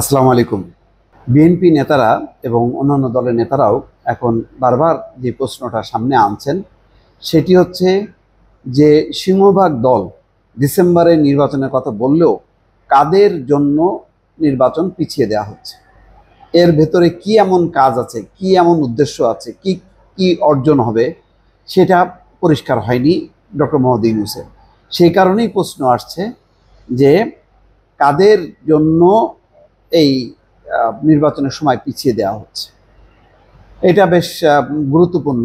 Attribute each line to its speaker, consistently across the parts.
Speaker 1: আসসালামু আলাইকুম। বিএনপি নেতারা এবং অন্যান্য দলের নেতারাও এখন বারবার যে প্রশ্নটা সামনে আনছেন সেটি হচ্ছে যে সিংহভাগ দল ডিসেম্বরে নির্বাচনের কথা বললেও কাদের জন্য নির্বাচন পিছিয়ে দেওয়া হচ্ছে, এর ভেতরে কি এমন কাজ আছে, কি এমন উদ্দেশ্য আছে, কি কি অর্জন হবে সেটা পরিষ্কার হয়নি ডক্টর মোহাম্মদ ইউনূসের। সেই কারণেই প্রশ্ন আসছে যে কাদের জন্য এই নির্বাচনের সময় পিছিয়ে দেওয়া হচ্ছে। এটা বেশ গুরুত্বপূর্ণ।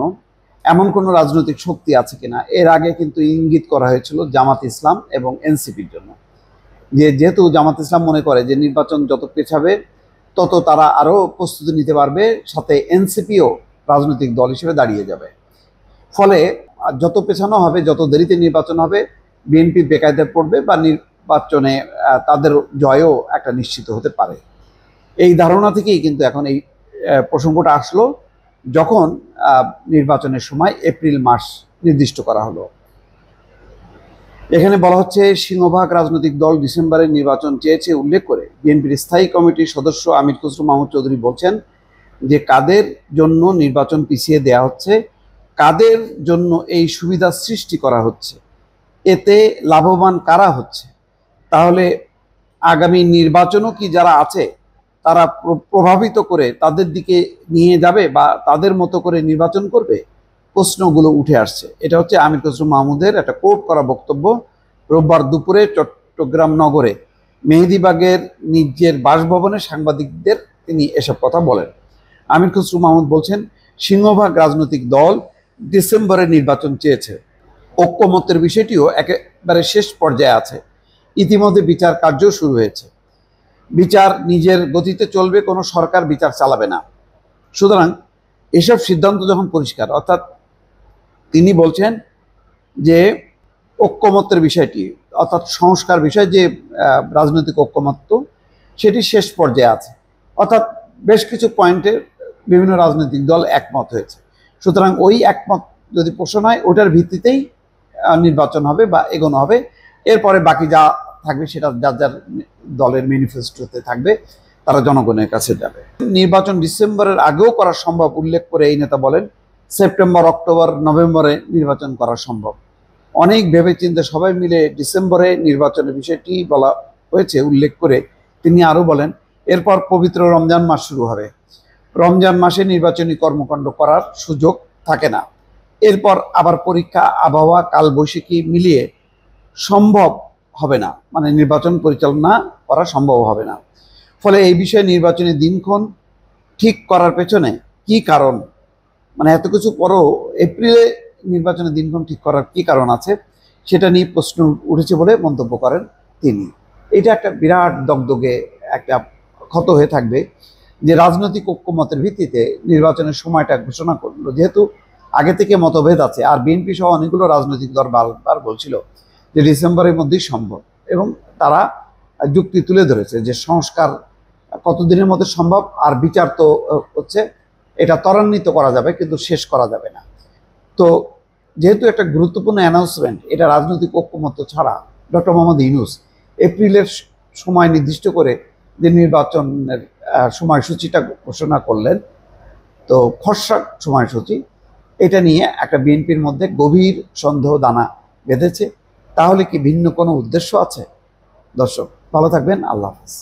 Speaker 1: এমন কোনো রাজনৈতিক শক্তি আছে কিনা, এর আগে কিন্তু ইঙ্গিত করা হয়েছিল জামাত ইসলাম এবং এনসিপির জন্য, যেহেতু জামাত ইসলাম মনে করে যে নির্বাচন যত পেছাবে তত তারা আরও প্রস্তুতি নিতে পারবে, সাথে এনসিপিও রাজনৈতিক দল হিসেবে দাঁড়িয়ে যাবে। ফলে যত পেছানো হবে, যত দেরিতে নির্বাচন হবে, বিএনপি বেকায়দায় পড়বে বা নির্বাচনে তাদের জয়ও একটা নিশ্চিত হতে পারে। এই ধারণা থেকেই কিন্তু এখন এই প্রসঙ্গটা আসলো, যখন নির্বাচনের সময় এপ্রিল মাস নির্দিষ্ট করা হলো। এখানে বলা হচ্ছে সিংহভাগ রাজনৈতিক দল ডিসেম্বরে নির্বাচন চেয়েছে উল্লেখ করে বিএনপির স্থায়ী কমিটির সদস্য আমির খসরু মাহমুদ চৌধুরী বলছেন যে কাদের জন্য নির্বাচন পিছিয়ে দেওয়া হচ্ছে, কাদের জন্য এই সুবিধা সৃষ্টি করা হচ্ছে, এতে লাভবান কারা হচ্ছে, তাহলে আগামী নির্বাচনও কি যারা আছে তারা প্রভাবিত করে তাদের দিকে নিয়ে যাবে বা তাদের মতো করে নির্বাচন করবে? প্রশ্নগুলো উঠে আসছে। এটা হচ্ছে আমির খসরু মাহমুদের একটা কোট করা বক্তব্য রোববার দুপুরে চট্টগ্রাম নগরে মেহেদীবাগের নিজের বাসভবনে সাংবাদিকদের তিনি এসব কথা বলেন। আমির খসরু মাহমুদ বলছেন, সিংহভাগ রাজনৈতিক দল ডিসেম্বরে নির্বাচন চেয়েছে, ঐক্যমত্যের বিষয়টিও একেবারে শেষ পর্যায়ে আছে, ইতিমধ্যে বিচার কার্য শুরু হয়েছে, বিচার নিজের গতিতে চলবে, কোনো সরকার বিচার চালাবে না। সুতরাং এসব সিদ্ধান্ত যখন পরিষ্কার, অর্থাৎ তিনি বলছেন যে ঐক্যমত্যের বিষয়টি, অর্থাৎ সংস্কার বিষয় যে রাজনৈতিক ঐক্যমত্য সেটি শেষ পর্যায়ে আছে, অর্থাৎ বেশ কিছু পয়েন্টে বিভিন্ন রাজনৈতিক দল একমত হয়েছে। সুতরাং ওই একমত যদি পোষণ হয়, ওটার ভিত্তিতেই নির্বাচন হবে বা এগোনো হবে। এরপরে বাকি যা থাকবে সেটা যার যার দলের ম্যানিফেস্টোতে থাকবে, তারা জনগণের কাছে যাবে। নির্বাচন ডিসেম্বরের আগেও করা সম্ভব উল্লেখ করে এই নেতা বলেন, সেপ্টেম্বর, অক্টোবর, নভেম্বরে নির্বাচন করা সম্ভব। অনেক ভেবেচিন্তে সবাই মিলে ডিসেম্বরে নির্বাচনের বিষয়টি বলা হয়েছে উল্লেখ করে তিনি আরও বলেন, এরপর পবিত্র রমজান মাস শুরু হবে, রমজান মাসে নির্বাচনী কর্মকাণ্ড করার সুযোগ থাকে না, এরপর আবার পরীক্ষা, আবহাওয়া, কালবৈশাখী মিলিয়ে সম্ভব হবে না, মানে নির্বাচন পরিচালনা করা সম্ভব হবে না। ফলে এই বিষয়ে নির্বাচনী দিনক্ষণ ঠিক করার পেছনে কি কারণ, মানে এত কিছু পরও এপ্রিলে নির্বাচনের দিনক্ষণ ঠিক করার কি কারণ আছে, সেটা নিয়ে প্রশ্ন উঠেছে বলে মন্তব্য করেন তিনি। এটা একটা বিরাট দগদগে একটা ক্ষত হয়ে থাকবে যে রাজনৈতিক ঐক্যমতের ভিত্তিতে নির্বাচনের সময়টা ঘোষণা করলো, যেহেতু আগে থেকে মতভেদ আছে। আর বিএনপি সহ অনেকগুলো রাজনৈতিক দল বারবার বলছিল যে ডিসেম্বরের মধ্যেই সম্ভব, এবং তারা যুক্তি তুলে ধরেছে যে সংস্কার কতদিনের মধ্যে সম্ভব, আর বিচার তো হচ্ছে এটা ত্বরান্বিত করা যাবে কিন্তু শেষ করা যাবে না। তো যেহেতু একটা গুরুত্বপূর্ণ অ্যানাউন্সমেন্ট, এটা রাজনৈতিক ঐক্যমত্য ছাড়া ডক্টর মোহাম্মদ ইউনূস এপ্রিলের সময় নির্দিষ্ট করে যে নির্বাচনের সময়সূচিটা ঘোষণা করলেন, তো খসড়া সময়সূচি, এটা নিয়ে একটা বিএনপির মধ্যে গভীর সন্দেহ দানা বেঁধেছে। তাহলে কি ভিন্ন কোনো উদ্দেশ্য আছে? দর্শক ভালো থাকবেন, আল্লাহ হাফেজ।